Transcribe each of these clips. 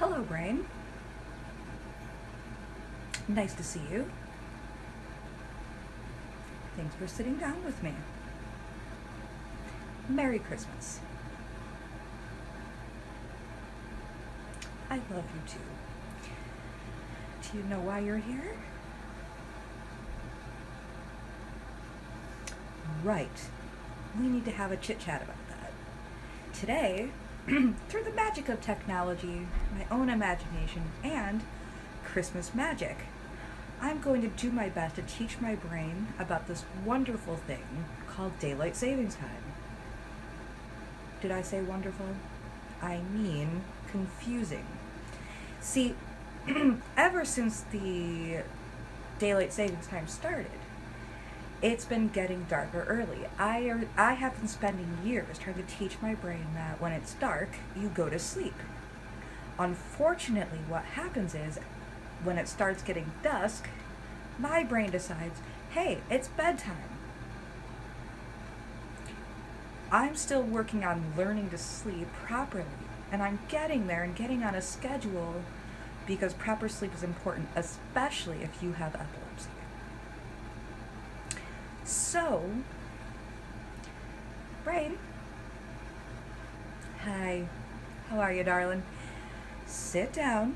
Hello, brain. Nice to see you. Thanks for sitting down with me. Merry Christmas. I love you too. Do you know why you're here? Right. We need to have a chit-chat about that. Today, through the magic of technology, my own imagination, and Christmas magic, I'm going to do my best to teach my brain about this wonderful thing called daylight savings time. Did I say wonderful? I mean confusing. See, ever since the daylight savings time started, it's been getting darker early. I have been spending years trying to teach my brain that when it's dark, you go to sleep. Unfortunately, what happens is, when it starts getting dusk, my brain decides, hey, it's bedtime. I'm still working on learning to sleep properly, and I'm getting there and getting on a schedule because proper sleep is important, especially if you have epilepsy. So, brain, hi, how are you, darling? Sit down.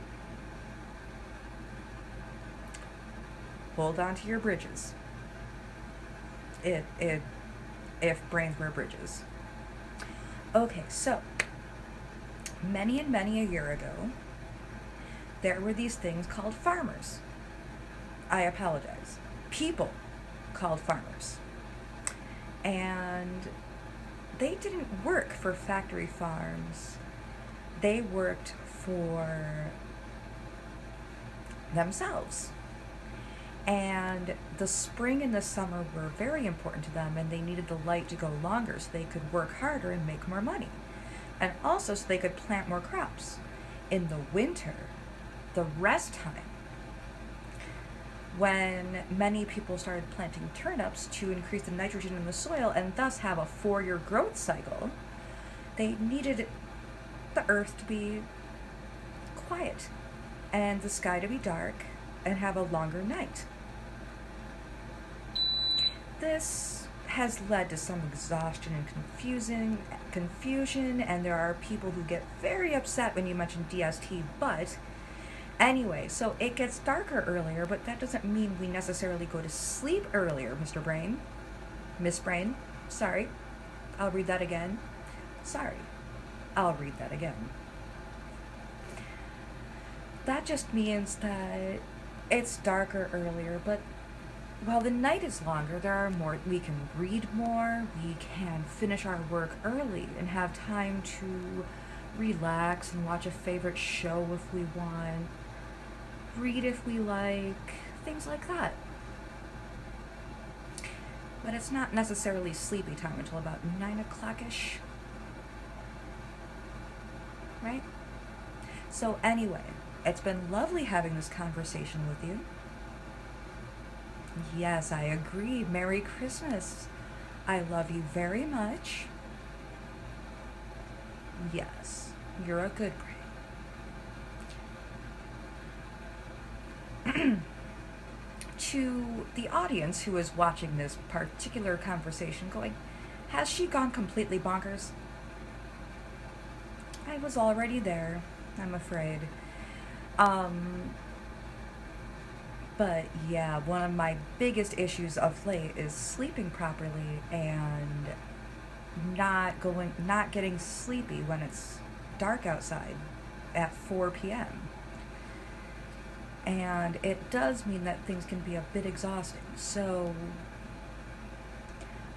Hold on to your bridges. If brains were bridges. Okay, so, many and many a year ago, there were these things called farmers. I apologize. People called farmers. And they didn't work for factory farms. They worked for themselves. And the spring and the summer were very important to them, and they needed the light to go longer so they could work harder and make more money. And also so they could plant more crops. In the winter, the rest time, when many people started planting turnips to increase the nitrogen in the soil and thus have a 4-year growth cycle, they needed the earth to be quiet and the sky to be dark and have a longer night. This has led to some exhaustion and confusion, and there are people who get very upset when you mention DST, but anyway, so it gets darker earlier, but that doesn't mean we necessarily go to sleep earlier, Mr. Brain. Miss Brain, sorry. I'll read that again. Sorry. I'll read that again. That just means that it's darker earlier, but while the night is longer, we can read more, we can finish our work early and have time to relax and watch a favorite show if we want, read if we like, things like that. But it's not necessarily sleepy time until about 9 o'clock-ish. Right? So anyway, it's been lovely having this conversation with you. Yes, I agree. Merry Christmas. I love you very much. Yes, you're a good brain. To the audience who is watching this particular conversation going, has she gone completely bonkers? I was already there, I'm afraid. But yeah, one of my biggest issues of late is sleeping properly and not getting sleepy when it's dark outside at 4 p.m. And it does mean that things can be a bit exhausting. So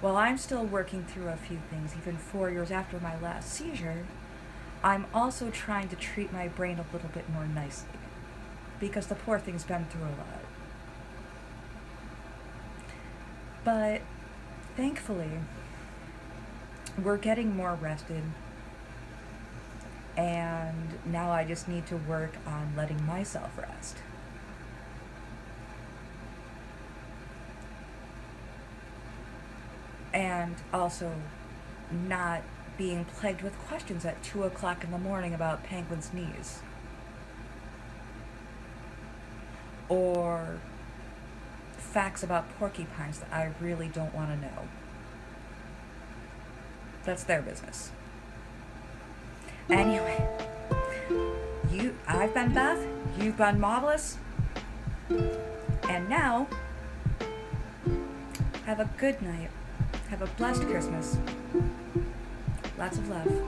while I'm still working through a few things, even 4 years after my last seizure, I'm also trying to treat my brain a little bit more nicely, because the poor thing's been through a lot. But thankfully, we're getting more rested, and now I just need to work on letting myself rest. And also not being plagued with questions at 2 o'clock in the morning about penguins' knees. or facts about porcupines that I really don't want to know. That's their business. Anyway, I've been Beth, you've been Marvelous, and now, have a good night. Have a blessed Christmas. Lots of love.